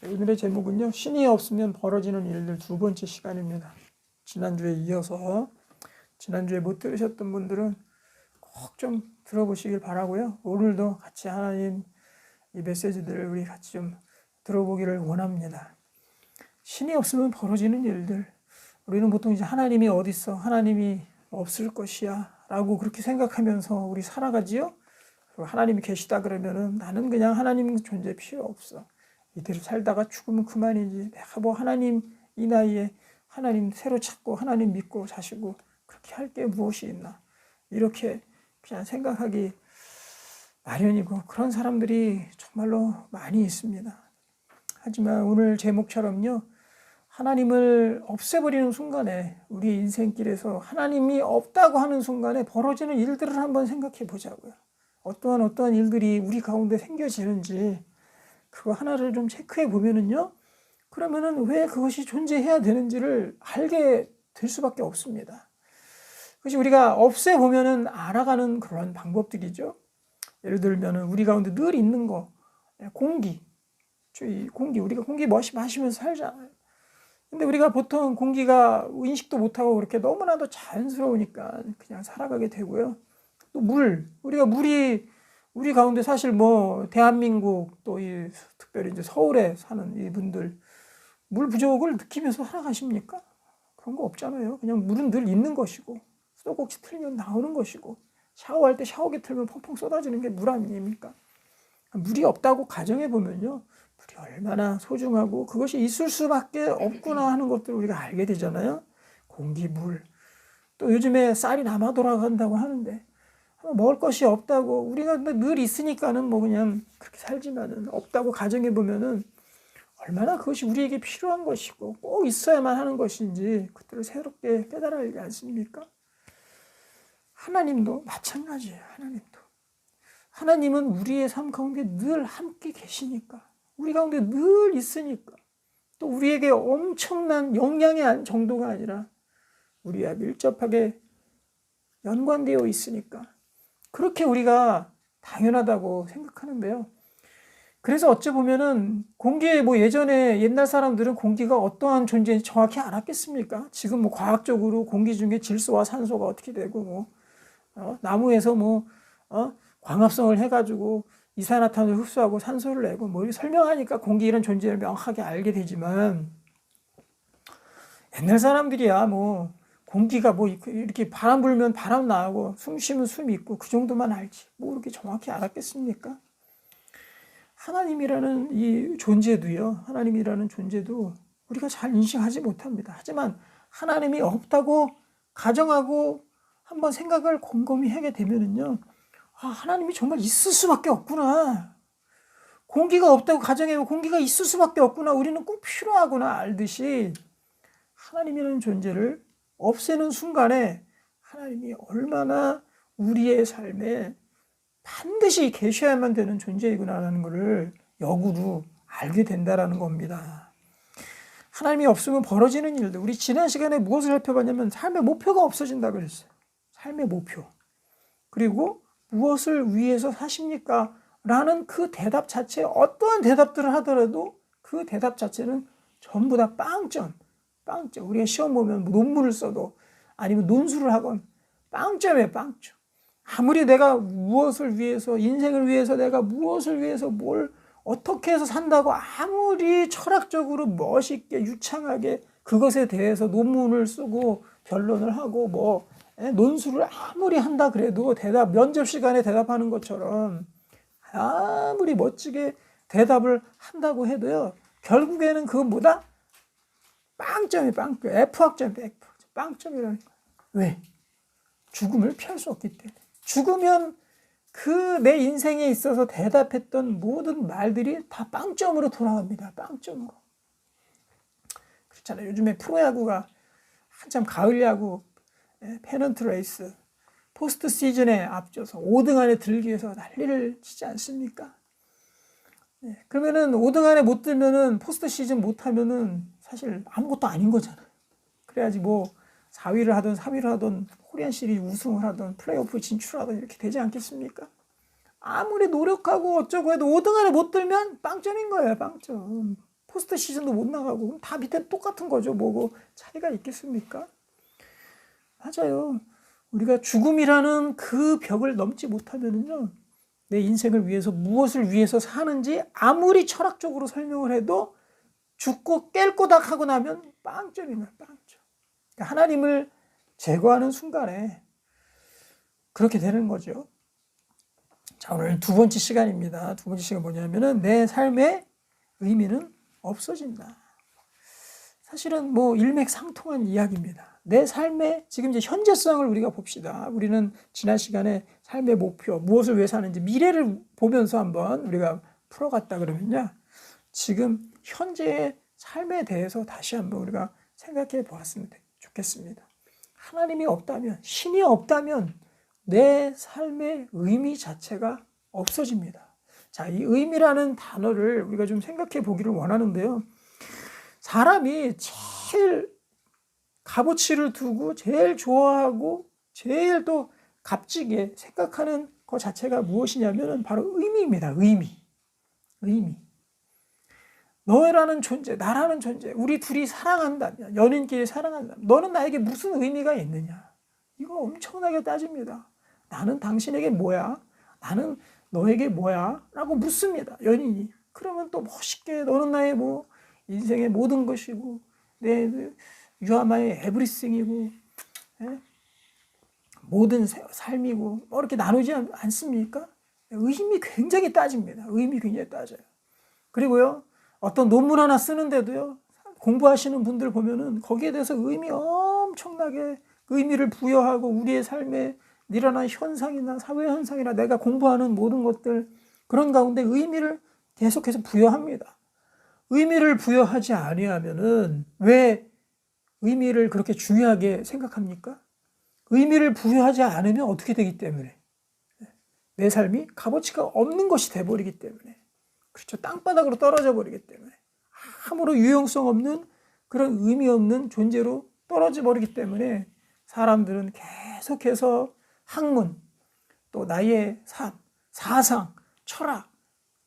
오늘의 제목은요, 신이 없으면 벌어지는 일들 두 번째 시간입니다. 지난주에 이어서 지난주에 못 들으셨던 분들은 꼭 좀 들어보시길 바라고요. 오늘도 같이 하나님 이 메시지들을 우리 같이 좀 들어보기를 원합니다. 신이 없으면 벌어지는 일들, 우리는 보통 이제 하나님이 어디 있어, 하나님이 없을 것이야 라고 그렇게 생각하면서 우리 살아가지요. 그리고 하나님이 계시다 그러면은 나는 그냥 하나님 존재 필요 없어, 이대로 살다가 죽으면 그만이지, 내가 뭐 하나님 이 나이에 하나님 새로 찾고 하나님 믿고 사시고 그렇게 할 게 무엇이 있나, 이렇게 그냥 생각하기 마련이고, 그런 사람들이 정말로 많이 있습니다. 하지만 오늘 제목처럼요, 하나님을 없애버리는 순간에 우리 인생길에서 하나님이 없다고 하는 순간에 벌어지는 일들을 한번 생각해 보자고요. 어떠한 일들이 우리 가운데 생겨지는지 그거 하나를 좀 체크해 보면은요, 그러면은 왜 그것이 존재해야 되는지를 알게 될 수밖에 없습니다. 그것이 우리가 없애보면은 알아가는 그런 방법들이죠. 예를 들면은 우리 가운데 늘 있는 거, 공기. 우리가 공기 마시면서 살잖아요. 근데 우리가 보통 공기가 인식도 못하고 그렇게 너무나도 자연스러우니까 그냥 살아가게 되고요. 또 우리가 물이 우리 가운데 사실 뭐 대한민국 또 특별히 이제 서울에 사는 이분들 물 부족을 느끼면서 살아가십니까? 그런 거 없잖아요. 그냥 물은 늘 있는 것이고, 수도꼭지 틀면 나오는 것이고, 샤워할 때 샤워기 틀면 펑펑 쏟아지는 게 물 아닙니까? 물이 없다고 가정해 보면요, 물이 얼마나 소중하고 그것이 있을 수밖에 없구나 하는 것들을 우리가 알게 되잖아요. 공기, 물. 또 요즘에 쌀이 남아 돌아간다고 하는데 먹을 것이 없다고, 우리가 늘 있으니까는 뭐 그냥 그렇게 살지만은 없다고 가정해 보면은 얼마나 그것이 우리에게 필요한 것이고 꼭 있어야만 하는 것인지 그것들을 새롭게 깨달아야 하지 않습니까? 하나님도 마찬가지예요. 하나님은 우리의 삶 가운데 늘 함께 계시니까, 우리 가운데 늘 있으니까, 또 우리에게 엄청난 영향의 정도가 아니라 우리와 밀접하게 연관되어 있으니까 그렇게 우리가 당연하다고 생각하는데요. 그래서 어찌 보면은 공기에 뭐 예전에 옛날 사람들은 공기가 어떠한 존재인지 정확히 알았겠습니까? 지금 뭐 과학적으로 공기 중에 질소와 산소가 어떻게 되고 나무에서 광합성을 해가지고 이산화탄을 흡수하고 산소를 내고 뭐 이렇게 설명하니까 공기 이런 존재를 명확하게 알게 되지만, 옛날 사람들이야 뭐 공기가 뭐 이렇게 바람 불면 바람 나오고 숨 쉬면 숨 있고 그 정도만 알지 뭐 이렇게 정확히 알았겠습니까? 하나님이라는 존재도 우리가 잘 인식하지 못합니다. 하지만 하나님이 없다고 가정하고 한번 생각을 곰곰이 하게 되면은요, 하나님이 정말 있을 수밖에 없구나. 공기가 없다고 가정해도 공기가 있을 수밖에 없구나. 우리는 꼭 필요하구나 알듯이 하나님이라는 존재를 없애는 순간에 하나님이 얼마나 우리의 삶에 반드시 계셔야만 되는 존재이구나라는 것을 역으로 알게 된다라는 겁니다. 하나님이 없으면 벌어지는 일들, 우리 지난 시간에 무엇을 살펴봤냐면 삶의 목표가 없어진다 그랬어요. 삶의 목표. 그리고 무엇을 위해서 사십니까? 라는 그 대답 자체, 어떠한 대답들을 하더라도 그 대답 자체는 전부 다 빵점. 우리가 시험 보면 논문을 써도 아니면 논술을 하건 빵점이에요, 빵점. 아무리 내가 무엇을 위해서, 인생을 위해서 내가 무엇을 위해서 뭘 어떻게 해서 산다고 아무리 철학적으로 멋있게 유창하게 그것에 대해서 논문을 쓰고 변론을 하고 논술을 아무리 한다 그래도 면접 시간에 대답하는 것처럼 아무리 멋지게 대답을 한다고 해도요, 결국에는 그건 뭐다? 빵점이 F학점, 빵점이라는 거야. 왜? 죽음을 피할 수 없기 때문에. 죽으면 그 내 인생에 있어서 대답했던 모든 말들이 다 빵점으로 돌아갑니다. 빵점으로. 그렇잖아요. 요즘에 프로야구가 한참 가을 야구, 페넌트 레이스, 포스트 시즌에 앞서서 5등 안에 들기 위해서 난리를 치지 않습니까? 그러면은 5등 안에 못 들면은 포스트 시즌 못 하면은 사실 아무것도 아닌 거잖아요. 그래야지 뭐 4위를 하든 3위를 하든 코리안 시리즈 우승을 하든 플레이오프 진출하든 이렇게 되지 않겠습니까? 아무리 노력하고 어쩌고 해도 5등 안에 못 들면 빵점인 거예요, 빵점. 포스트 시즌도 못 나가고 그럼 다 밑에 똑같은 거죠. 뭐고 차이가 있겠습니까? 맞아요. 우리가 죽음이라는 그 벽을 넘지 못하면은요, 내 인생을 위해서 무엇을 위해서 사는지 아무리 철학적으로 설명을 해도 죽고 깰 거닥 하고 나면 빵점이에요. 빵점. 그러니까 하나님을 제거하는 순간에 그렇게 되는 거죠. 자, 오늘 두 번째 시간입니다. 두 번째 시간 뭐냐면은 내 삶의 의미는 없어진다. 사실은 뭐 일맥상통한 이야기입니다. 내 삶의 지금 이제 현재성을 우리가 봅시다. 우리는 지난 시간에 삶의 목표, 무엇을 위해 사는지 미래를 보면서 한번 우리가 풀어갔다 그러면요, 지금 현재의 삶에 대해서 다시 한번 우리가 생각해 보았으면 좋겠습니다. 하나님이 없다면, 신이 없다면 내 삶의 의미 자체가 없어집니다. 자, 이 의미라는 단어를 우리가 좀 생각해 보기를 원하는데요. 사람이 제일 값어치를 두고 제일 좋아하고 제일 또 값지게 생각하는 것 자체가 무엇이냐면 바로 의미입니다. 의미. 너라는 존재, 나라는 존재, 우리 둘이 사랑한다면, 연인끼리 사랑한다면 너는 나에게 무슨 의미가 있느냐? 이거 엄청나게 따집니다. 나는 당신에게 뭐야? 나는 너에게 뭐야? 라고 묻습니다. 연인이. 그러면 또 멋있게 너는 나의 뭐 인생의 모든 것이고 내 You are my everything이고, 모든 삶이고 뭐 이렇게 나누지 않습니까? 의미 굉장히 따집니다. 의미 굉장히 따져요. 그리고요, 어떤 논문 하나 쓰는데도요, 공부하시는 분들 보면은 거기에 대해서 의미 엄청나게 의미를 부여하고 우리의 삶에 일어난 현상이나 사회 현상이나 내가 공부하는 모든 것들, 그런 가운데 의미를 계속해서 부여합니다. 의미를 부여하지 아니하면은 왜 의미를 그렇게 중요하게 생각합니까? 의미를 부여하지 않으면 어떻게 되기 때문에? 내 삶이 값어치가 없는 것이 돼버리기 때문에. 그렇죠. 땅바닥으로 떨어져 버리기 때문에. 아무런 유용성 없는 그런 의미 없는 존재로 떨어져 버리기 때문에 사람들은 계속해서 학문, 또 나의 삶, 사상, 철학,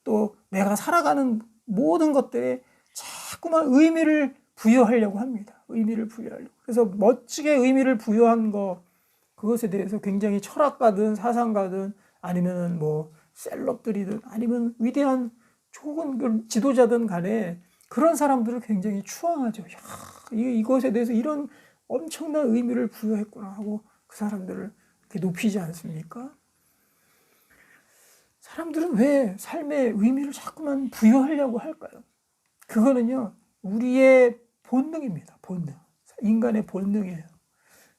또 내가 살아가는 모든 것들에 자꾸만 의미를 부여하려고 합니다. 의미를 부여하려고. 그래서 멋지게 의미를 부여한 거, 그것에 대해서 굉장히 철학가든 사상가든 아니면 뭐 셀럽들이든 아니면 위대한 좋은 지도자든 간에 그런 사람들을 굉장히 추앙하죠. 야, 이것에 대해서 이런 엄청난 의미를 부여했구나 하고 그 사람들을 이렇게 높이지 않습니까? 사람들은 왜 삶의 의미를 자꾸만 부여하려고 할까요? 그거는요, 우리의 본능입니다. 본능. 인간의 본능이에요.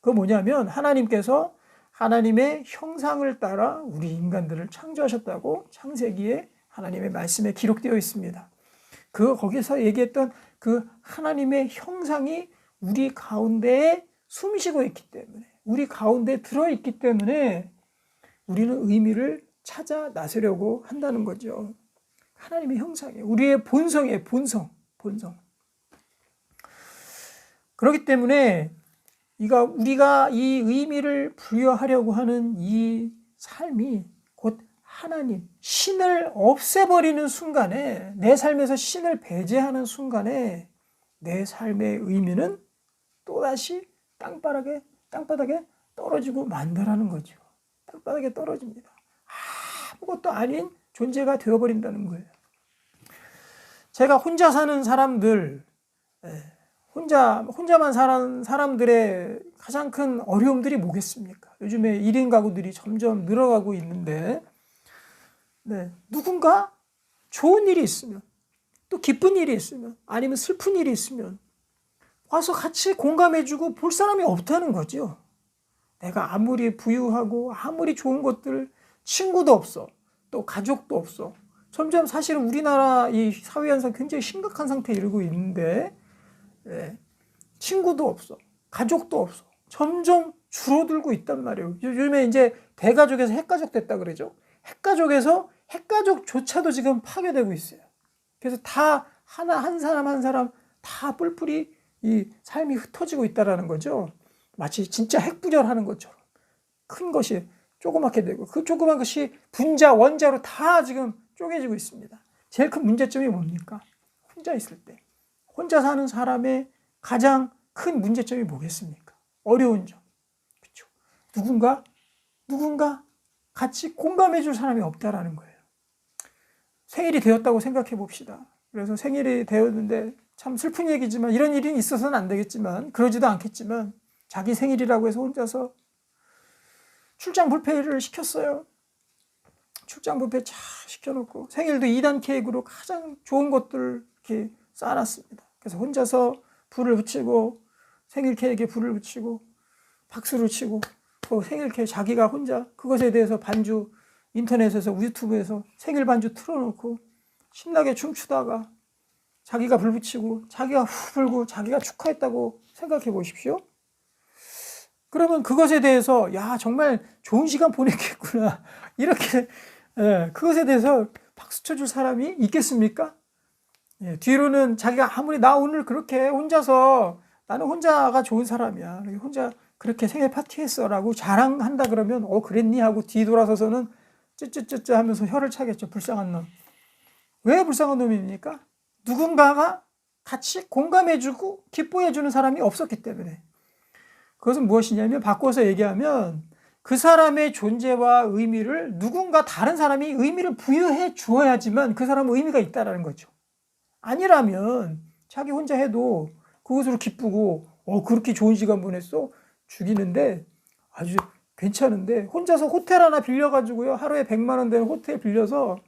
그거 뭐냐면 하나님께서 하나님의 형상을 따라 우리 인간들을 창조하셨다고 창세기에 하나님의 말씀에 기록되어 있습니다. 거기서 얘기했던 그 하나님의 형상이 우리 가운데에 숨쉬고 있기 때문에, 우리 가운데 들어있기 때문에 우리는 의미를 찾아 나서려고 한다는 거죠. 하나님의 형상이에요. 우리의 본성이에요. 본성. 그렇기 때문에 우리가 이 의미를 부여하려고 하는 이 삶이 곧 하나님, 신을 없애버리는 순간에, 내 삶에서 신을 배제하는 순간에 내 삶의 의미는 또다시 땅바닥에 떨어지고 만다라는 거죠. 땅바닥에 떨어집니다. 아무것도 아닌 존재가 되어버린다는 거예요. 제가 혼자 사는 사람들, 혼자만 사는 사람들의 가장 큰 어려움들이 뭐겠습니까? 요즘에 1인 가구들이 점점 늘어가고 있는데, 누군가 좋은 일이 있으면, 또 기쁜 일이 있으면, 아니면 슬픈 일이 있으면 와서 같이 공감해주고 볼 사람이 없다는 거죠. 내가 아무리 부유하고 아무리 좋은 것들, 친구도 없어, 또 가족도 없어. 점점 사실은 우리나라 이 사회 현상 굉장히 심각한 상태에 이르고 있는데, 친구도 없어, 가족도 없어. 점점 줄어들고 있단 말이에요. 요즘에 이제 대가족에서 핵가족 됐다 그러죠. 핵가족에서 핵가족조차도 지금 파괴되고 있어요. 그래서 다 한 사람 다 뿔뿔이 이 삶이 흩어지고 있다라는 거죠. 마치 진짜 핵분열하는 것처럼 큰 것이 조그맣게 되고 그 조그만 것이 분자, 원자로 다 지금 쪼개지고 있습니다. 제일 큰 문제점이 뭡니까? 혼자 있을 때. 혼자 사는 사람의 가장 큰 문제점이 뭐겠습니까? 어려운 점. 그렇죠? 누군가 같이 공감해 줄 사람이 없다라는 거예요. 생일이 되었다고 생각해 봅시다. 그래서 생일이 되었는데 참 슬픈 얘기지만 이런 일이 있어서는 안 되겠지만 그러지도 않겠지만 자기 생일이라고 해서 혼자서 출장 뷔페를 시켰어요. 출장 뷔페 쫙 시켜놓고 생일도 2단 케이크로 가장 좋은 것들을 이렇게 쌓아놨습니다. 그래서 혼자서 불을 붙이고 생일 케이크에 불을 붙이고 박수를 치고 또 생일 케이크 자기가 혼자 그것에 대해서 반주 인터넷에서 유튜브에서 생일 반주 틀어놓고 신나게 춤추다가 자기가 불 붙이고 자기가 후 불고 자기가 축하했다고 생각해 보십시오. 그러면 그것에 대해서 야 정말 좋은 시간 보냈겠구나 이렇게 그것에 대해서 박수 쳐줄 사람이 있겠습니까? 뒤로는 자기가 아무리 나 오늘 그렇게 혼자서 나는 혼자가 좋은 사람이야 혼자 그렇게 생일 파티했어 라고 자랑한다 그러면 그랬니 하고 뒤돌아서서는 쯔쯔쯔쯔 하면서 혀를 차겠죠. 불쌍한 놈. 왜 불쌍한 놈입니까? 누군가가 같이 공감해주고 기뻐해주는 사람이 없었기 때문에. 그것은 무엇이냐면 바꿔서 얘기하면 그 사람의 존재와 의미를 누군가 다른 사람이 의미를 부여해 주어야지만 그 사람은 의미가 있다는 거죠. 아니라면 자기 혼자 해도 그것으로 기쁘고 그렇게 좋은 시간 보냈어? 죽이는데 아주 괜찮은데 혼자서 호텔 하나 빌려가지고요. 하루에 100만 원 되는 호텔 빌려서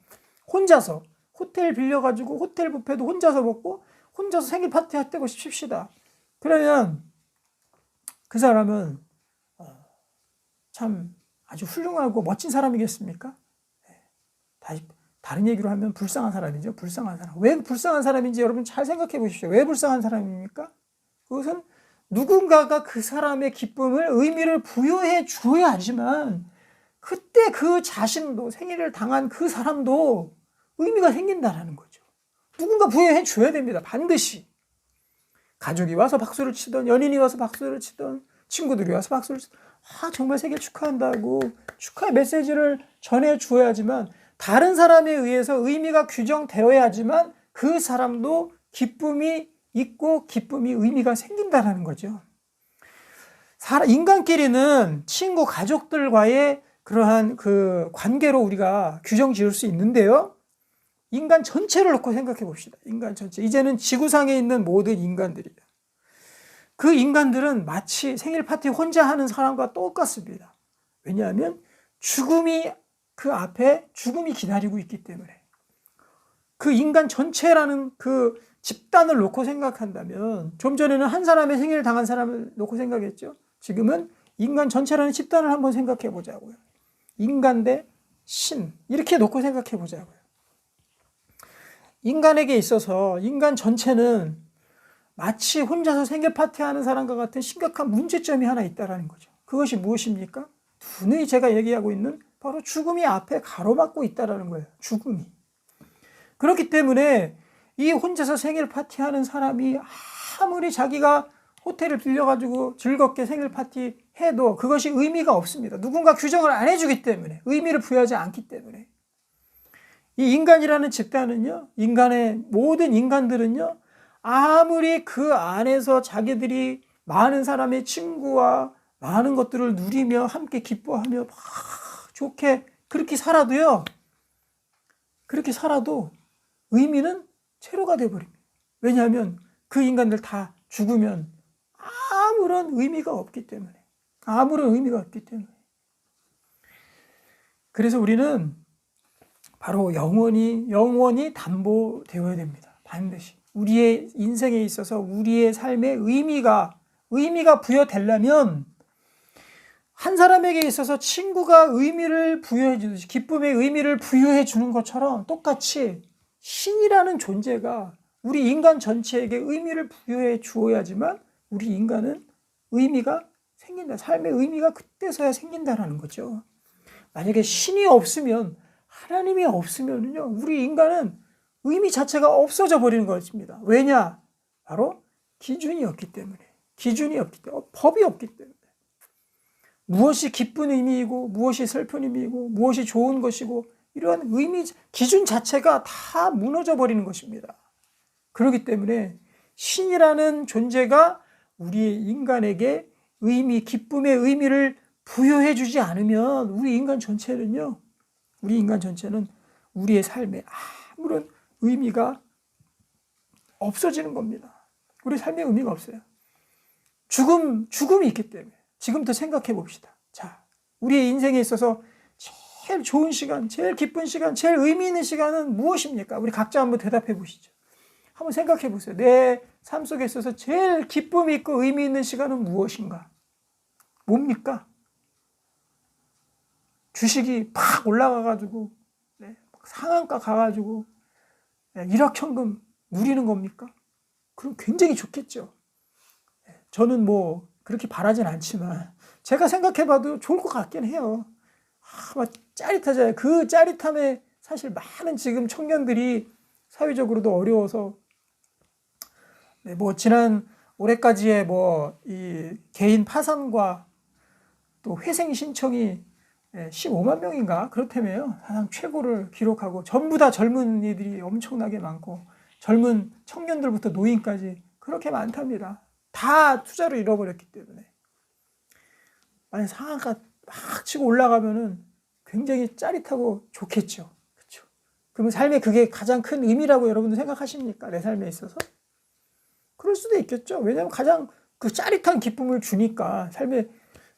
혼자서 호텔 빌려가지고 호텔 뷔페도 혼자서 먹고 혼자서 생일 파티 했다고 칩시다. 그러면 그 사람은 참 아주 훌륭하고 멋진 사람이겠습니까? 다른 얘기로 하면 불쌍한 사람이죠. 불쌍한 사람. 왜 불쌍한 사람인지 여러분 잘 생각해 보십시오. 왜 불쌍한 사람입니까? 그것은 누군가가 그 사람의 기쁨을 의미를 부여해 주어야지만 그때 그 자신도 생일을 당한 그 사람도 의미가 생긴다는 거죠. 누군가 부여해 줘야 됩니다. 반드시. 가족이 와서 박수를 치던 연인이 와서 박수를 치던 친구들이 와서 박수를 치던 정말 생일 축하한다고 축하의 메시지를 전해 주어야지만 다른 사람에 의해서 의미가 규정되어야지만 그 사람도 기쁨이 있고 기쁨이 의미가 생긴다는 거죠. 인간끼리는 친구, 가족들과의 그러한 그 관계로 우리가 규정 지을 수 있는데요. 인간 전체를 놓고 생각해 봅시다. 인간 전체. 이제는 지구상에 있는 모든 인간들이에요. 그 인간들은 마치 생일 파티 혼자 하는 사람과 똑같습니다. 왜냐하면 죽음이 그 앞에 죽음이 기다리고 있기 때문에. 그 인간 전체라는 그 집단을 놓고 생각한다면 좀 전에는 한 사람의 생일을 당한 사람을 놓고 생각했죠. 지금은 인간 전체라는 집단을 한번 생각해 보자고요. 인간 대 신 이렇게 놓고 생각해 보자고요. 인간에게 있어서 인간 전체는 마치 혼자서 생일 파티하는 사람과 같은 심각한 문제점이 하나 있다는 거죠. 그것이 무엇입니까? 분명히 제가 얘기하고 있는 바로 죽음이 앞에 가로막고 있다는 거예요. 죽음이. 그렇기 때문에 이 혼자서 생일 파티하는 사람이 아무리 자기가 호텔을 빌려가지고 즐겁게 생일 파티 해도 그것이 의미가 없습니다. 누군가 규정을 안 해주기 때문에, 의미를 부여하지 않기 때문에. 이 인간이라는 집단은요, 인간의 모든 인간들은요, 아무리 그 안에서 자기들이 많은 사람의 친구와 많은 것들을 누리며 함께 기뻐하며 막 좋게 그렇게 살아도요, 그렇게 살아도 의미는 제로가 되어버립니다. 왜냐하면 그 인간들 다 죽으면 아무런 의미가 없기 때문에. 아무런 의미가 없기 때문에. 그래서 우리는 바로 영원히 담보되어야 됩니다. 반드시. 우리의 인생에 있어서 우리의 삶의 의미가 부여되려면 한 사람에게 있어서 친구가 의미를 부여해 주듯이 기쁨의 의미를 부여해 주는 것처럼 똑같이 신이라는 존재가 우리 인간 전체에게 의미를 부여해 주어야지만 우리 인간은 의미가 생긴다. 삶의 의미가 그때서야 생긴다는 거죠. 만약에 신이 없으면 하나님이 없으면요, 우리 인간은 의미 자체가 없어져 버리는 것입니다. 왜냐? 바로 기준이 없기 때문에. 법이 없기 때문에. 무엇이 기쁜 의미이고 무엇이 슬픈 의미이고 무엇이 좋은 것이고 이러한 의미, 기준 자체가 다 무너져 버리는 것입니다. 그렇기 때문에 신이라는 존재가 우리 인간에게 의미, 기쁨의 의미를 부여해 주지 않으면 우리 인간 전체는 우리의 삶에 아무런 의미가 없어지는 겁니다. 우리 삶에 의미가 없어요. 죽음이 있기 때문에. 지금부터 생각해 봅시다. 자, 우리의 인생에 있어서 제일 좋은 시간, 제일 기쁜 시간, 제일 의미 있는 시간은 무엇입니까? 우리 각자 한번 대답해 보시죠. 한번 생각해 보세요. 내 삶 속에 있어서 제일 기쁨이 있고 의미 있는 시간은 무엇인가? 뭡니까? 주식이 팍 올라가가지고 상한가 가가지고 일확천금 누리는 겁니까? 그럼 굉장히 좋겠죠. 저는 뭐 그렇게 바라진 않지만 제가 생각해봐도 좋을 것 같긴 해요. 막 짜릿하잖아요. 그 짜릿함에 사실 많은 지금 청년들이 사회적으로도 어려워서 뭐 지난 올해까지의 뭐 이 개인 파산과 또 회생 신청이 15만 명인가 그렇다며요. 사상 최고를 기록하고 전부 다 젊은이들이 엄청나게 많고 젊은 청년들부터 노인까지 그렇게 많답니다. 다 투자로 잃어버렸기 때문에. 만약 상한가 막 치고 올라가면은 굉장히 짜릿하고 좋겠죠. 그렇죠? 그러면 삶에 그게 가장 큰 의미라고 여러분들 생각하십니까? 내 삶에 있어서? 그럴 수도 있겠죠. 왜냐하면 가장 그 짜릿한 기쁨을 주니까 삶에.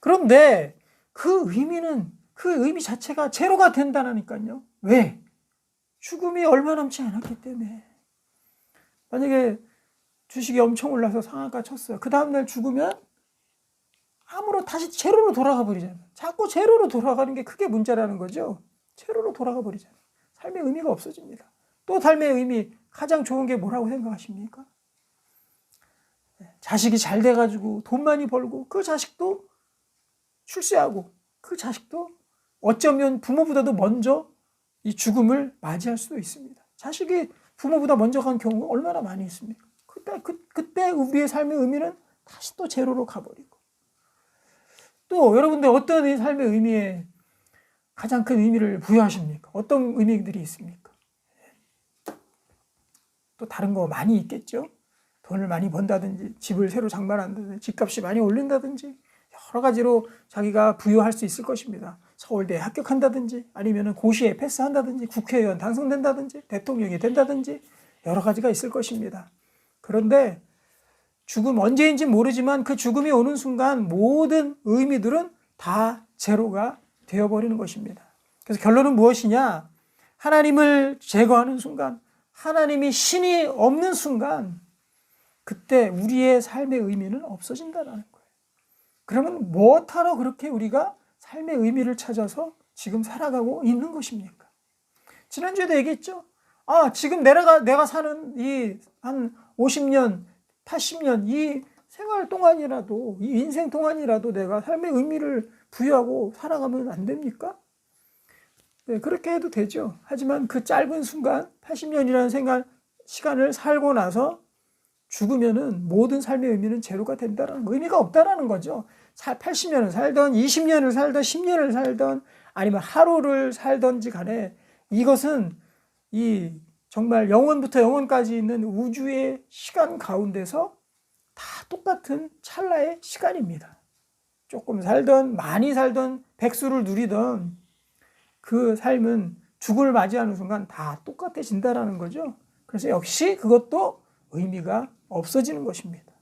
그런데 그 의미 자체가 제로가 된다니까요. 왜? 죽음이 얼마 남지 않았기 때문에. 만약에 주식이 엄청 올라서 상한가 쳤어요. 그 다음날 죽으면 아무런 다시 제로로 돌아가 버리잖아요. 자꾸 제로로 돌아가는 게 크게 문제라는 거죠. 제로로 돌아가 버리잖아요. 삶의 의미가 없어집니다. 또 삶의 의미 가장 좋은 게 뭐라고 생각하십니까? 자식이 잘 돼가지고 돈 많이 벌고 그 자식도 출세하고 그 자식도 어쩌면 부모보다도 먼저 이 죽음을 맞이할 수도 있습니다. 자식이 부모보다 먼저 간 경우가 얼마나 많이 있습니까? 그때 우리의 삶의 의미는 다시 또 제로로 가버리고. 또 여러분들 어떤 삶의 의미에 가장 큰 의미를 부여하십니까? 어떤 의미들이 있습니까? 또 다른 거 많이 있겠죠? 돈을 많이 번다든지 집을 새로 장만한다든지 집값이 많이 오른다든지 여러 가지로 자기가 부여할 수 있을 것입니다. 서울대에 합격한다든지 아니면 고시에 패스한다든지 국회의원 당선된다든지 대통령이 된다든지 여러 가지가 있을 것입니다. 그런데 죽음 언제인지 모르지만 그 죽음이 오는 순간 모든 의미들은 다 제로가 되어버리는 것입니다. 그래서 결론은 무엇이냐? 하나님을 제거하는 순간, 하나님이 신이 없는 순간 그때 우리의 삶의 의미는 없어진다는 거예요. 그러면 무엇하러 그렇게 우리가 삶의 의미를 찾아서 지금 살아가고 있는 것입니까? 지난주에도 얘기했죠. 지금 내가 사는 이 한 50년, 80년 이 생활 동안이라도, 이 인생 동안이라도 내가 삶의 의미를 부여하고 살아가면 안 됩니까? 네, 그렇게 해도 되죠. 하지만 그 짧은 순간, 80년이라는 시간을 살고 나서 죽으면은 모든 삶의 의미는 제로가 된다는 거, 의미가 없다라는 거죠. 80년을 살던 20년을 살던 10년을 살던 아니면 하루를 살던지 간에 이것은 이 정말 영원부터 영원까지 있는 우주의 시간 가운데서 다 똑같은 찰나의 시간입니다. 조금 살던 많이 살던 백수를 누리던 그 삶은 죽음을 맞이하는 순간 다 똑같아진다라는 거죠. 그래서 역시 그것도 의미가 없어지는 것입니다.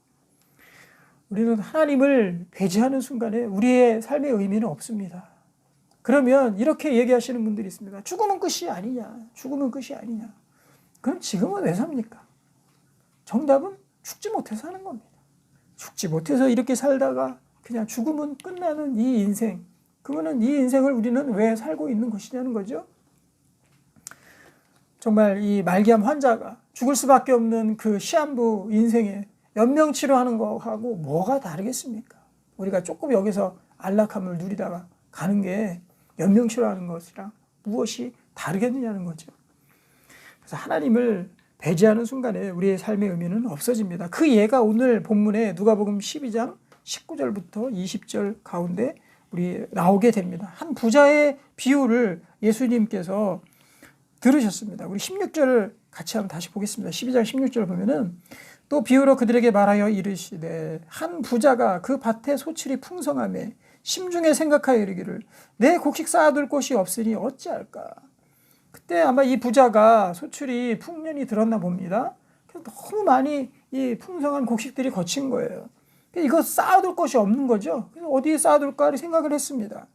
우리는 하나님을 배제하는 순간에 우리의 삶의 의미는 없습니다. 그러면 이렇게 얘기하시는 분들이 있습니다. 죽음은 끝이 아니냐. 죽음은 끝이 아니냐. 그럼 지금은 왜 삽니까? 정답은 죽지 못해서 사는 겁니다. 죽지 못해서 이렇게 살다가 그냥 죽음은 끝나는 이 인생. 그러면 이 인생을 우리는 왜 살고 있는 것이냐는 거죠. 정말 이 말기암 환자가 죽을 수밖에 없는 그 시한부 인생에 연명치료하는 거하고 뭐가 다르겠습니까? 우리가 조금 여기서 안락함을 누리다가 가는 게 연명치료하는 것이랑 무엇이 다르겠느냐는 거죠. 그래서 하나님을 배제하는 순간에 우리의 삶의 의미는 없어집니다. 그 예가 오늘 본문에 누가복음 12장 19절부터 20절 가운데 우리 나오게 됩니다. 한 부자의 비유를 예수님께서 들으셨습니다. 우리 16절을 같이 한번 다시 보겠습니다. 12장 16절 보면은 또 비유로 그들에게 말하여 이르시되 한 부자가 그 밭에 소출이 풍성하매 심중에 생각하여 이르기를 내 곡식 쌓아둘 곳이 없으니 어찌할까. 그때 아마 이 부자가 소출이 풍년이 들었나 봅니다. 너무 많이 이 풍성한 곡식들이 거친 거예요. 이거 쌓아둘 곳이 없는 거죠. 그래서 어디에 쌓아둘까 생각을 했습니다.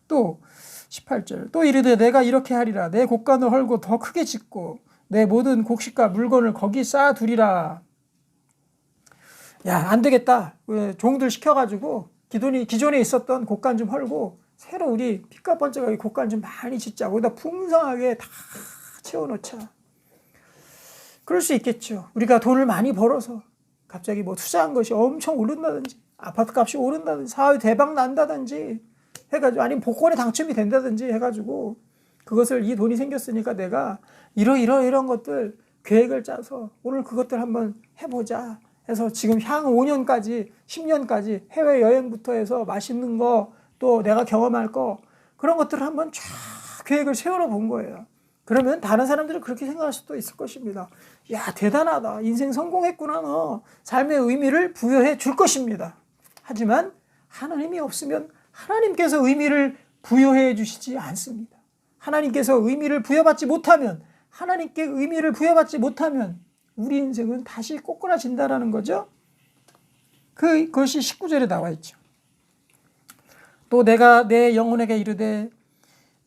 또 18절 또 이르되 내가 이렇게 하리라 내 곡간을 헐고 더 크게 짓고 내 모든 곡식과 물건을 거기 쌓아두리라. 야, 안 되겠다. 종들 시켜가지고 기존에 있었던 곡간 좀 헐고 새로 우리 빛과 번쩍하게 곡간 좀 많이 짓자. 거기다 풍성하게 다 채워놓자. 그럴 수 있겠죠. 우리가 돈을 많이 벌어서 갑자기 뭐 투자한 것이 엄청 오른다든지 아파트 값이 오른다든지 사회 대박 난다든지 해가지고 아니면 복권에 당첨이 된다든지 해가지고 그것을 이 돈이 생겼으니까 내가 이런 것들 계획을 짜서 오늘 그것들 한번 해보자 해서 지금 향 5년까지 10년까지 해외여행부터 해서 맛있는 거 또 내가 경험할 거 그런 것들을 한번 쫙 계획을 세워놓은 본 거예요. 그러면 다른 사람들은 그렇게 생각할 수도 있을 것입니다. 야, 대단하다. 인생 성공했구나. 너 삶의 의미를 부여해 줄 것입니다. 하지만 하나님이 없으면 하나님께서 의미를 부여해 주시지 않습니다. 하나님께서 의미를 부여받지 못하면 하나님께 의미를 부여받지 못하면 우리 인생은 다시 꼬꾸라진다라는 거죠. 그것이 19절에 나와 있죠. 또 내가 내 영혼에게 이르되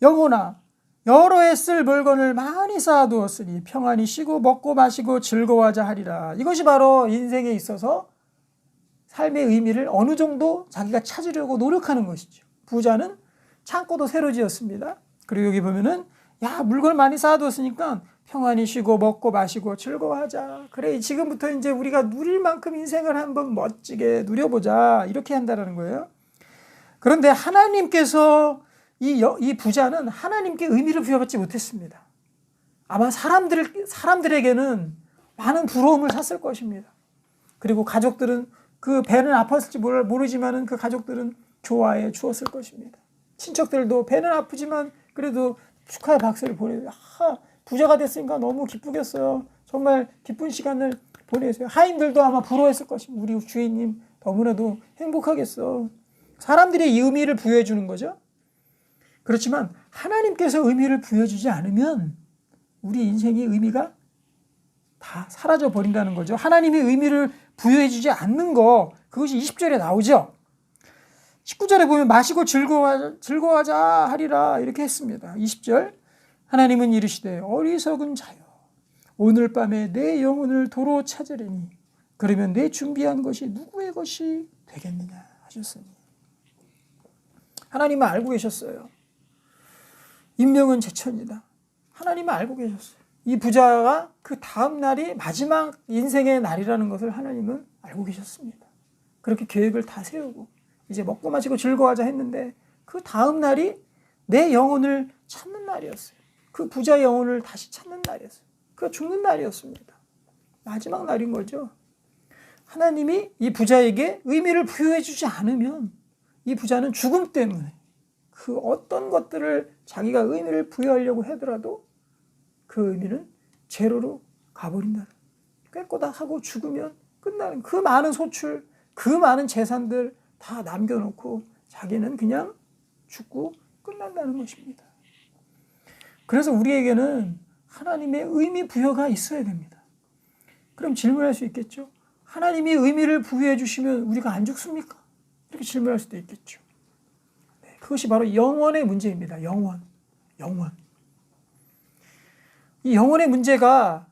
영혼아 여러 해 쓸 물건을 많이 쌓아두었으니 평안히 쉬고 먹고 마시고 즐거워하자 하리라. 이것이 바로 인생에 있어서 삶의 의미를 어느 정도 자기가 찾으려고 노력하는 것이죠. 부자는 창고도 새로 지었습니다. 그리고 여기 보면은 야, 물건을 많이 쌓아두었으니까 평안히 쉬고 먹고 마시고 즐거워하자. 그래, 지금부터 이제 우리가 누릴 만큼 인생을 한번 멋지게 누려보자. 이렇게 한다는 거예요. 그런데 하나님께서 이 부자는 하나님께 의미를 부여받지 못했습니다. 아마 사람들에게는 많은 부러움을 샀을 것입니다. 그리고 가족들은 그 배는 아팠을지 모르지만 그 가족들은 좋아해 주었을 것입니다. 친척들도 배는 아프지만 그래도 축하의 박수를 보내요. 부자가 됐으니까 너무 기쁘겠어요. 정말 기쁜 시간을 보내세요. 하인들도 아마 부러워했을 것입니다. 우리 주인님 너무나도 행복하겠어. 사람들이 이 의미를 부여해 주는 거죠. 그렇지만 하나님께서 의미를 부여주지 않으면 우리 인생의 의미가 다 사라져 버린다는 거죠. 하나님이 의미를 부여해 주지 않는 거, 그것이 20절에 나오죠. 19절에 보면 마시고 즐거워하자 하리라 이렇게 했습니다. 20절 하나님은 이르시되 어리석은 자여 오늘 밤에 내 영혼을 도로 찾으려니 그러면 내 준비한 것이 누구의 것이 되겠느냐 하셨으니. 하나님은 알고 계셨어요. 인명은 제천이다. 하나님은 알고 계셨어요. 이 부자가 그 다음 날이 마지막 인생의 날이라는 것을 하나님은 알고 계셨습니다. 그렇게 계획을 다 세우고 이제 먹고 마시고 즐거워하자 했는데 그 다음 날이 내 영혼을 찾는 날이었어요. 그 부자의 영혼을 다시 찾는 날이었어요. 그가 죽는 날이었습니다. 마지막 날인 거죠. 하나님이 이 부자에게 의미를 부여해 주지 않으면 이 부자는 죽음 때문에 그 어떤 것들을 자기가 의미를 부여하려고 하더라도 그 의미는 제로로 가버린다. 꿰꼬다 하고 죽으면 끝나는 그 많은 소출, 그 많은 재산들 다 남겨놓고 자기는 그냥 죽고 끝난다는 것입니다. 그래서 우리에게는 하나님의 의미 부여가 있어야 됩니다. 그럼 질문할 수 있겠죠. 하나님이 의미를 부여해 주시면 우리가 안 죽습니까? 이렇게 질문할 수도 있겠죠. 네, 그것이 바로 영원의 문제입니다. 영원. 이 영원의 문제가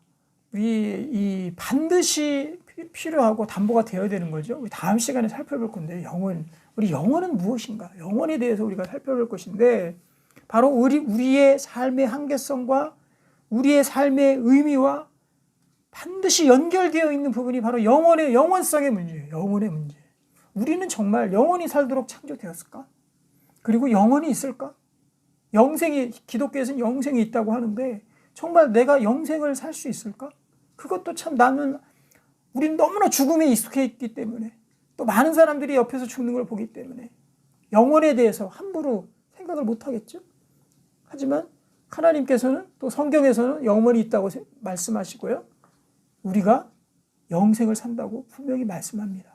이 반드시 필요하고 담보가 되어야 되는 거죠. 우리 다음 시간에 살펴볼 건데 우리 영혼은 무엇인가? 영혼에 대해서 우리가 살펴볼 것인데 바로 우리의 삶의 한계성과 우리의 삶의 의미와 반드시 연결되어 있는 부분이 바로 영원성의 문제예요. 영혼의 문제. 우리는 정말 영원히 살도록 창조되었을까? 그리고 영원히 있을까? 기독교에서는 영생이 있다고 하는데 정말 내가 영생을 살 수 있을까? 그것도 참 우리는 너무나 죽음에 익숙해 있기 때문에 또 많은 사람들이 옆에서 죽는 걸 보기 때문에 영혼에 대해서 함부로 생각을 못 하겠죠. 하지만 하나님께서는 또 성경에서는 영원히 있다고 말씀하시고요. 우리가 영생을 산다고 분명히 말씀합니다.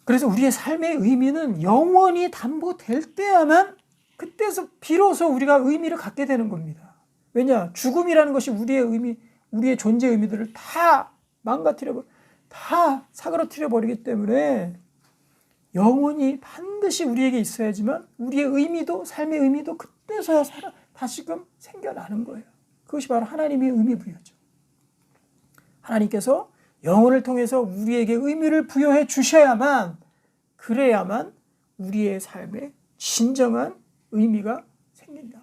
그래서 우리의 삶의 의미는 영원히 담보될 때야만 그때서 비로소 우리가 의미를 갖게 되는 겁니다. 왜냐? 죽음이라는 것이 우리의 의미, 우리의 존재 의미들을 다 다 사그러뜨려 버리기 때문에 영원히 반드시 우리에게 있어야지만 우리의 의미도, 삶의 의미도 그때서야 다시금 생겨나는 거예요. 그것이 바로 하나님의 의미 부여죠. 하나님께서 영혼을 통해서 우리에게 의미를 부여해 주셔야만, 그래야만 우리의 삶에 진정한 의미가 생긴다.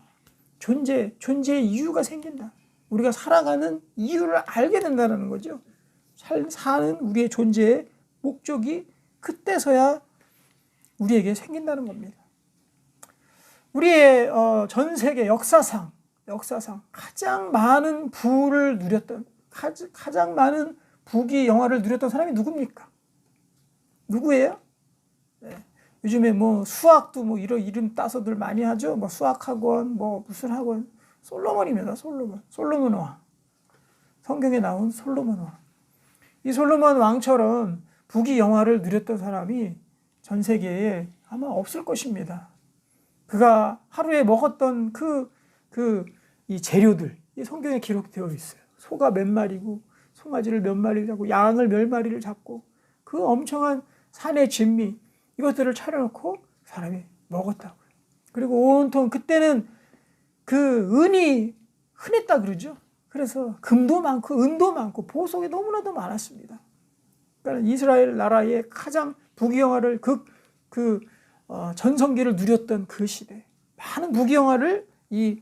존재의 이유가 생긴다. 우리가 살아가는 이유를 알게 된다는 거죠. 사는 우리의 존재의 목적이 그때서야 우리에게 생긴다는 겁니다. 우리의 전 세계 역사상 가장 많은 부를 누렸던, 가장 많은 부귀 영화를 누렸던 사람이 누굽니까? 누구예요? 네. 요즘에 뭐 수학도 뭐 이런 이름 따서들 많이 하죠. 뭐 수학학원, 뭐 무슨 학원. 솔로몬입니다. 솔로몬 왕. 성경에 나온 솔로몬 왕. 이 솔로몬 왕처럼 부귀 영화를 누렸던 사람이 전 세계에 아마 없을 것입니다. 그가 하루에 먹었던 이 재료들, 이 성경에 기록되어 있어요. 소가 몇 마리고, 송아지를 몇 마리를 잡고, 양을 몇 마리를 잡고, 그 엄청난 산의 진미, 이것들을 차려놓고 사람이 먹었다고요. 그리고 온통 그때는 그 은이 흔했다 그러죠. 그래서 금도 많고 은도 많고 보석이 너무나도 많았습니다. 그러니까 이스라엘 나라의 가장 부귀영화를 전성기를 누렸던 그 시대, 많은 부귀영화를 이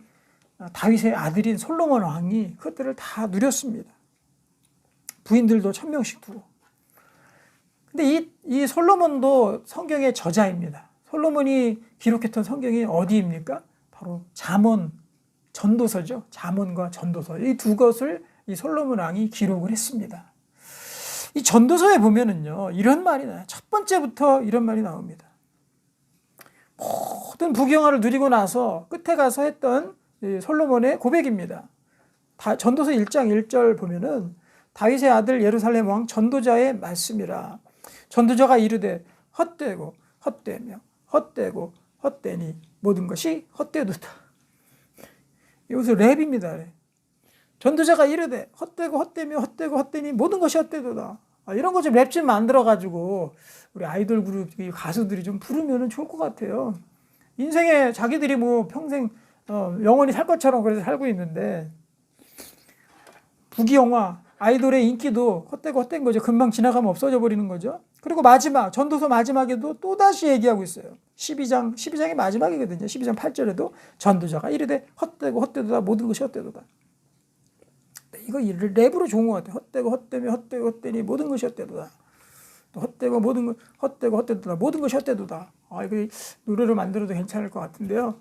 다윗의 아들인 솔로몬 왕이 그것들을 다 누렸습니다. 부인들도 1000명씩 두고. 근데 이 솔로몬도 성경의 저자입니다. 솔로몬이 기록했던 성경이 어디입니까? 바로 잠언, 전도서죠. 잠언과 전도서. 이 두 것을 이 솔로몬 왕이 기록을 했습니다. 이 전도서에 보면은요, 이런 말이 나요. 첫 번째부터 이런 말이 나옵니다. 모든 부귀영화를 누리고 나서 끝에 가서 했던 솔로몬의 고백입니다. 전도서 1장 1절 보면은 다윗의 아들 예루살렘 왕 전도자의 말씀이라. 전도자가 이르되 헛되고 헛되며 헛되고 헛되니 모든 것이 헛되도다. 이것은 랩입니다. 전도자가 이르되 헛되고 헛되며 헛되고 헛되니 모든 것이 헛되도다. 이런 거 좀 랩 좀 만들어가지고 우리 아이돌 그룹 가수들이 좀 부르면 좋을 것 같아요. 인생에 자기들이 뭐 평생 영원히 살 것처럼 그래서 살고 있는데, 부귀영화, 아이돌의 인기도 헛되고 헛된 거죠. 금방 지나가면 없어져 버리는 거죠. 그리고 마지막, 전도서 마지막에도 또다시 얘기하고 있어요. 12장의 마지막이거든요. 12장 8절에도 전도자가 이르되 헛되고 헛되도다. 모든 것이 헛되도다. 이거 랩으로 좋은 것 같아요. 헛되고 헛되며 헛되고 헛되니 모든 것이 헛되도다. 또 헛되고 헛되고 헛되도다. 모든 것이 헛되도다. 이거 노래로 만들어도 괜찮을 것 같은데요.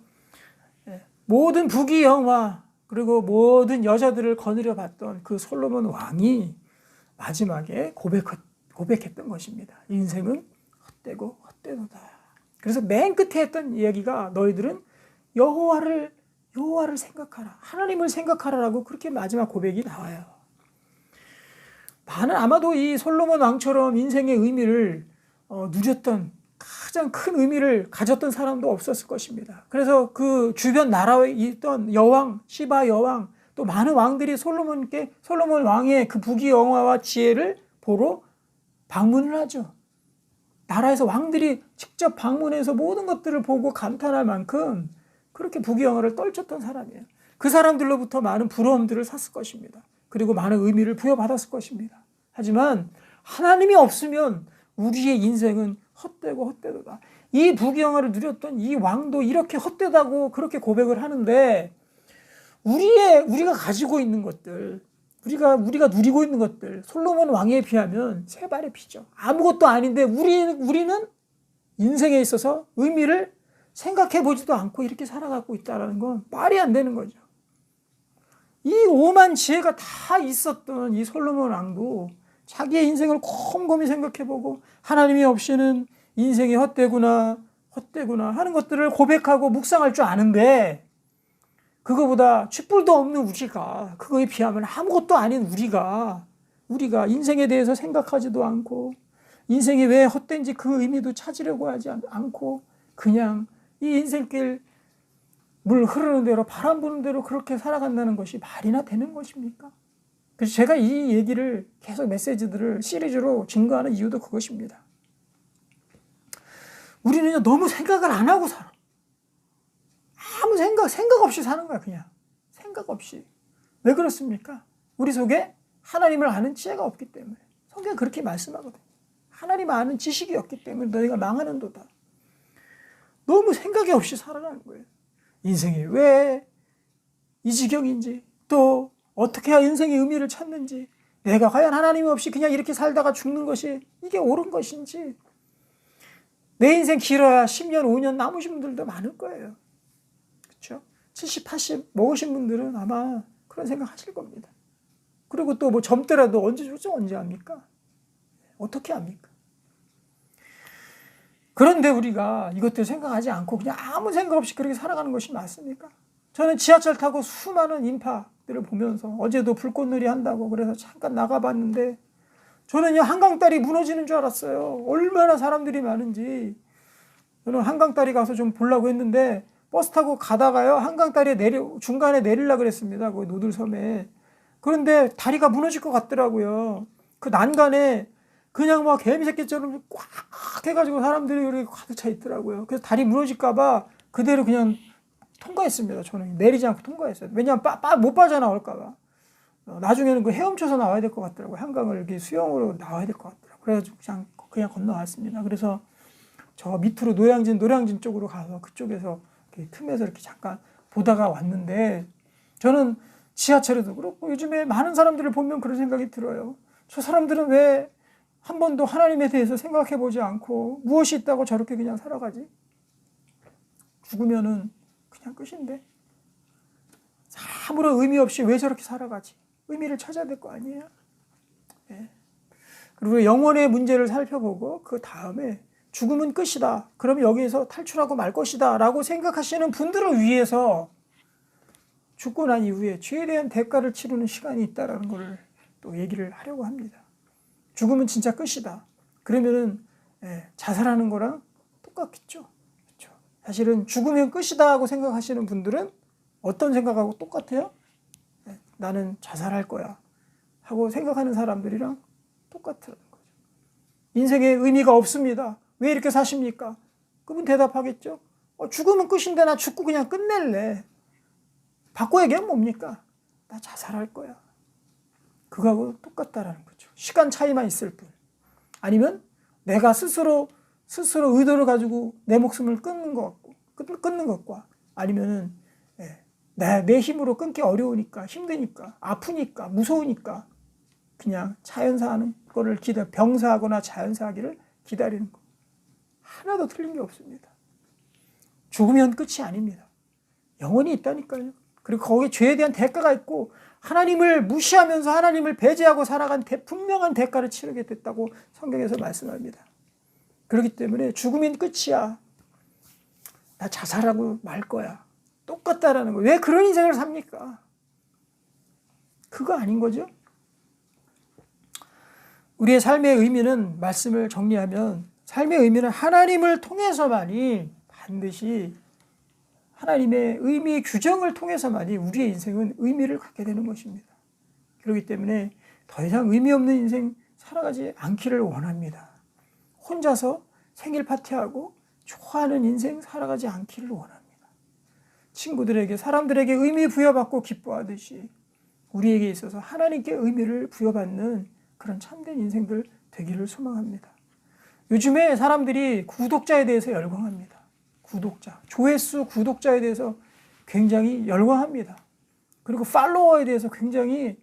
모든 부귀영화, 그리고 모든 여자들을 거느려 봤던 그 솔로몬 왕이 마지막에 고백했던 것입니다. 인생은 헛되고 헛되도다. 그래서 맨 끝에 했던 이야기가 너희들은 여호와를 생각하라. 하나님을 생각하라라고 그렇게 마지막 고백이 나와요. 아마도 이 솔로몬 왕처럼 인생의 의미를 누렸던, 가장 큰 의미를 가졌던 사람도 없었을 것입니다. 그래서 그 주변 나라에 있던 여왕, 시바 여왕, 또 많은 왕들이 솔로몬 왕의 그 부귀영화와 지혜를 보러 방문을 하죠. 나라에서 왕들이 직접 방문해서 모든 것들을 보고 감탄할 만큼 그렇게 부귀영화를 떨쳤던 사람이에요. 그 사람들로부터 많은 부러움들을 샀을 것입니다. 그리고 많은 의미를 부여받았을 것입니다. 하지만 하나님이 없으면 우리의 인생은 헛되고 헛되도다. 이 부귀영화를 누렸던 이 왕도 이렇게 헛되다고 그렇게 고백을 하는데, 우리가 가지고 있는 것들, 우리가 누리고 있는 것들, 솔로몬 왕에 비하면 세 발의 피죠. 아무것도 아닌데 우리는 인생에 있어서 의미를 생각해 보지도 않고 이렇게 살아가고 있다는 건 말이 안 되는 거죠. 이 오만 지혜가 다 있었던 이 솔로몬 왕도 자기의 인생을 곰곰이 생각해보고 하나님이 없이는 인생이 헛되구나 하는 것들을 고백하고 묵상할 줄 아는데, 그거보다 쥐뿔도 없는 우리가, 그거에 비하면 아무것도 아닌 우리가 우리가 인생에 대해서 생각하지도 않고 인생이 왜 헛된지 그 의미도 찾으려고 하지 않고 그냥 이 인생길 물 흐르는 대로 바람 부는 대로 그렇게 살아간다는 것이 말이나 되는 것입니까? 그래서 제가 이 얘기를 계속 메시지들을 시리즈로 증거하는 이유도 그것입니다. 우리는 너무 생각을 안 하고 살아. 아무 생각 없이 사는 거야, 그냥. 생각 없이. 왜 그렇습니까? 우리 속에 하나님을 아는 지혜가 없기 때문에. 성경이 그렇게 말씀하거든요. 하나님 아는 지식이 없기 때문에 너희가 망하는도다. 너무 생각이 없이 살아가는 거예요. 인생이 왜 이 지경인지, 또 어떻게 해야 인생의 의미를 찾는지, 내가 과연 하나님 없이 그냥 이렇게 살다가 죽는 것이 이게 옳은 것인지, 내 인생 길어야 10년, 5년 남으신 분들도 많을 거예요. 그렇죠? 70, 80 먹으신 분들은 아마 그런 생각 하실 겁니다. 그리고 또 뭐 젊더라도 언제 죽지 언제 합니까? 어떻게 합니까? 그런데 우리가 이것들 생각하지 않고 그냥 아무 생각 없이 그렇게 살아가는 것이 맞습니까? 저는 지하철 타고 수많은 인파들을 보면서 어제도 불꽃놀이 한다고 그래서 잠깐 나가봤는데 저는 한강다리 무너지는 줄 알았어요. 얼마나 사람들이 많은지. 저는 한강다리 가서 좀 보려고 했는데 버스 타고 가다가요 한강다리에 중간에 내리려고 그랬습니다. 거기 노들섬에. 그런데 다리가 무너질 것 같더라고요. 그 난간에 그냥 막 개미새끼처럼 꽉 해가지고 사람들이 이렇게 가득 차 있더라고요. 그래서 다리 무너질까봐 그대로 그냥 통과했습니다. 저는 내리지 않고 통과했어요. 왜냐하면 못 빠져나올까봐. 나중에는 그 헤엄쳐서 나와야 될 것 같더라고요. 한강을 이렇게 수영으로 나와야 될 것 같더라고요. 그래가지고 그냥 건너왔습니다. 그래서 저 밑으로 노량진 쪽으로 가서 그쪽에서 이렇게 틈에서 이렇게 잠깐 보다가 왔는데 저는 지하철에도 그렇고 요즘에 많은 사람들을 보면 그런 생각이 들어요. 저 사람들은 왜 한 번도 하나님에 대해서 생각해 보지 않고 무엇이 있다고 저렇게 그냥 살아가지? 죽으면은 그냥 끝인데 아무런 의미 없이 왜 저렇게 살아가지? 의미를 찾아야 될 거 아니에요? 네. 그리고 영혼의 문제를 살펴보고 그 다음에 죽음은 끝이다. 그럼 여기에서 탈출하고 말 것이다 라고 생각하시는 분들을 위해서 죽고 난 이후에 죄에 대한 대가를 치르는 시간이 있다는 것을 또 얘기를 하려고 합니다. 죽음은 진짜 끝이다. 그러면은 자살하는 거랑 똑같겠죠. 그렇죠? 사실은 죽으면 끝이다 하고 생각하시는 분들은 어떤 생각하고 똑같아요? 나는 자살할 거야 하고 생각하는 사람들이랑 똑같은 거죠. 인생에 의미가 없습니다. 왜 이렇게 사십니까? 그분 대답하겠죠. 죽으면 끝인데 나 죽고 그냥 끝낼래. 바꿔 얘기하면 뭡니까? 나 자살할 거야. 그거하고 똑같다라는 거죠. 시간 차이만 있을 뿐. 아니면 내가 스스로 의도를 가지고 내 목숨을 끊는 것과 아니면은 내 힘으로 끊기 어려우니까 힘드니까 아프니까 무서우니까 그냥 자연사하는 거를 병사하거나 자연사하기를 기다리는 거. 하나도 틀린 게 없습니다. 죽으면 끝이 아닙니다. 영원히 있다니까요. 그리고 거기에 죄에 대한 대가가 있고 하나님을 무시하면서 하나님을 배제하고 살아간 분명한 대가를 치르게 됐다고 성경에서 말씀합니다. 그렇기 때문에 죽으면 끝이야. 나 자살하고 말 거야. 똑같다라는 거예요. 왜 그런 인생을 삽니까? 그거 아닌 거죠? 우리의 삶의 의미는 말씀을 정리하면 삶의 의미는 하나님을 통해서만이 반드시 하나님의 의미 규정을 통해서만이 우리의 인생은 의미를 갖게 되는 것입니다. 그렇기 때문에 더 이상 의미 없는 인생 살아가지 않기를 원합니다. 혼자서 생일 파티하고 좋아하는 인생 살아가지 않기를 원합니다. 친구들에게 사람들에게 의미 부여받고 기뻐하듯이 우리에게 있어서 하나님께 의미를 부여받는 그런 참된 인생들 되기를 소망합니다. 요즘에 사람들이 구독자에 대해서 열광합니다. 조회수 구독자에 대해서 굉장히 열광합니다. 그리고 팔로워에 대해서 굉장히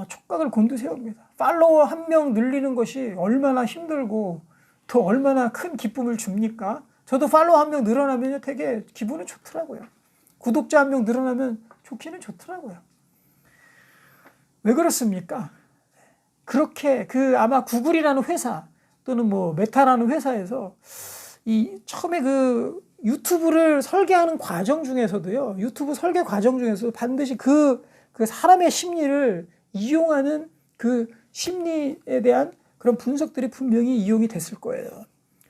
촉각을 곤두세웁니다. 팔로워 한 명 늘리는 것이 얼마나 힘들고 또 얼마나 큰 기쁨을 줍니까? 저도 팔로워 한 명 늘어나면 되게 기분은 좋더라고요. 구독자 한 명 늘어나면 좋기는 좋더라고요. 왜 그렇습니까? 그렇게 아마 구글이라는 회사 또는 뭐 메타라는 회사에서 처음에 유튜브를 설계하는 과정 중에서도요, 유튜브 설계 과정 중에서도 반드시 그 사람의 심리를 이용하는 그 심리에 대한 그런 분석들이 분명히 이용이 됐을 거예요.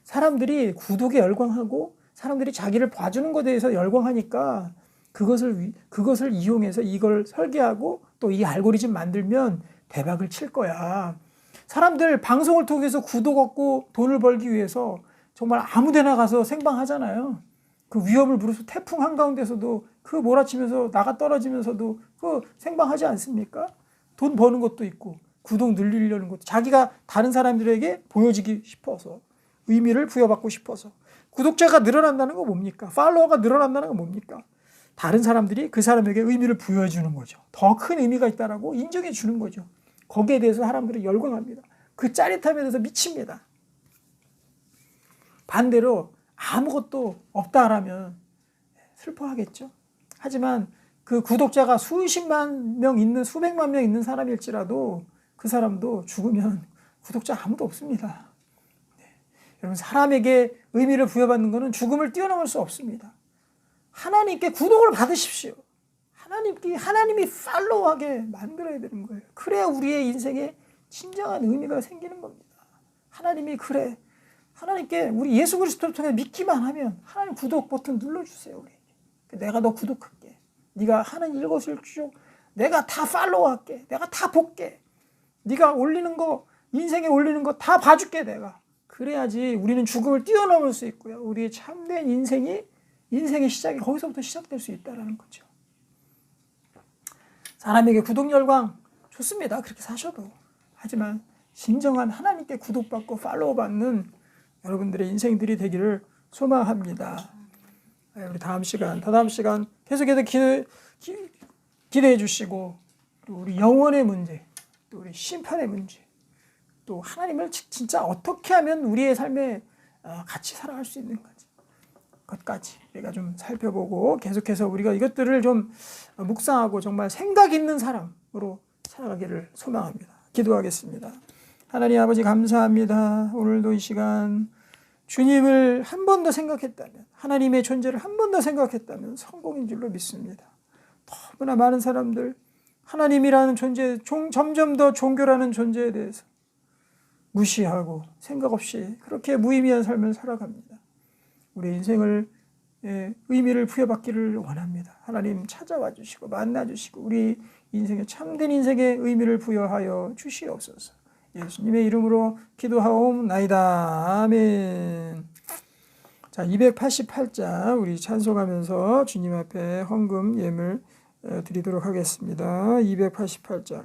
사람들이 구독에 열광하고 사람들이 자기를 봐주는 것에 대해서 열광하니까 그것을 이용해서 이걸 설계하고 또 이 알고리즘 만들면 대박을 칠 거야. 사람들 방송을 통해서 구독 얻고 돈을 벌기 위해서 정말 아무 데나 가서 생방하잖아요. 그 위험을 무릅쓰고 태풍 한가운데서도 그 몰아치면서 나가 떨어지면서도 그 생방하지 않습니까? 돈 버는 것도 있고 구독 늘리려는 것도 자기가 다른 사람들에게 보여지기 싶어서 의미를 부여받고 싶어서. 구독자가 늘어난다는 건 뭡니까? 팔로워가 늘어난다는 건 뭡니까? 다른 사람들이 그 사람에게 의미를 부여해 주는 거죠. 더 큰 의미가 있다라고 인정해 주는 거죠. 거기에 대해서 사람들이 열광합니다. 그 짜릿함에 대해서 미칩니다. 반대로 아무것도 없다라면 슬퍼하겠죠. 하지만 그 구독자가 수십만 명 있는, 수백만 명 있는 사람일지라도 그 사람도 죽으면 구독자 아무도 없습니다. 여러분, 사람에게 의미를 부여받는 것은 죽음을 뛰어넘을 수 없습니다. 하나님께 구독을 받으십시오. 하나님이 팔로우하게 만들어야 되는 거예요. 그래야 우리의 인생에 진정한 의미가 생기는 겁니다. 하나님이 그래. 하나님께 우리 예수 그리스도를 통해 믿기만 하면 하나님 구독 버튼 눌러주세요. 우리. 내가 너 구독할게. 네가 하는 일거수일투족 내가 다 팔로우할게. 내가 다 볼게. 네가 올리는 거, 인생에 올리는 거 다 봐줄게 내가. 그래야지 우리는 죽음을 뛰어넘을 수 있고요. 우리의 참된 인생의 시작이 거기서부터 시작될 수 있다는 거죠. 사람에게 구독 열광 좋습니다. 그렇게 사셔도. 하지만 진정한 하나님께 구독받고 팔로우 받는 여러분들의 인생들이 되기를 소망합니다. 우리 다음 시간 계속해서 기대해 주시고, 또 우리 영혼의 문제, 또 우리 심판의 문제, 또 하나님을 진짜 어떻게 하면 우리의 삶에 같이 살아갈 수 있는 것까지 우리가 좀 살펴보고, 계속해서 우리가 이것들을 좀 묵상하고 정말 생각 있는 사람으로 살아가기를 소망합니다. 기도하겠습니다. 하나님 아버지 감사합니다. 오늘도 이 시간 주님을 한 번 더 생각했다면, 하나님의 존재를 한 번 더 생각했다면 성공인 줄로 믿습니다. 너무나 많은 사람들 하나님이라는 존재, 점점 더 종교라는 존재에 대해서 무시하고 생각 없이 그렇게 무의미한 삶을 살아갑니다. 우리 인생을 의미를 부여받기를 원합니다. 하나님 찾아와 주시고 만나 주시고 우리 인생의 참된 인생의 의미를 부여하여 주시옵소서. 예수님의 이름으로 기도하옵나이다. 아멘. 자, 288장 우리 찬송하면서 주님 앞에 헌금 예물 드리도록 하겠습니다. 288장.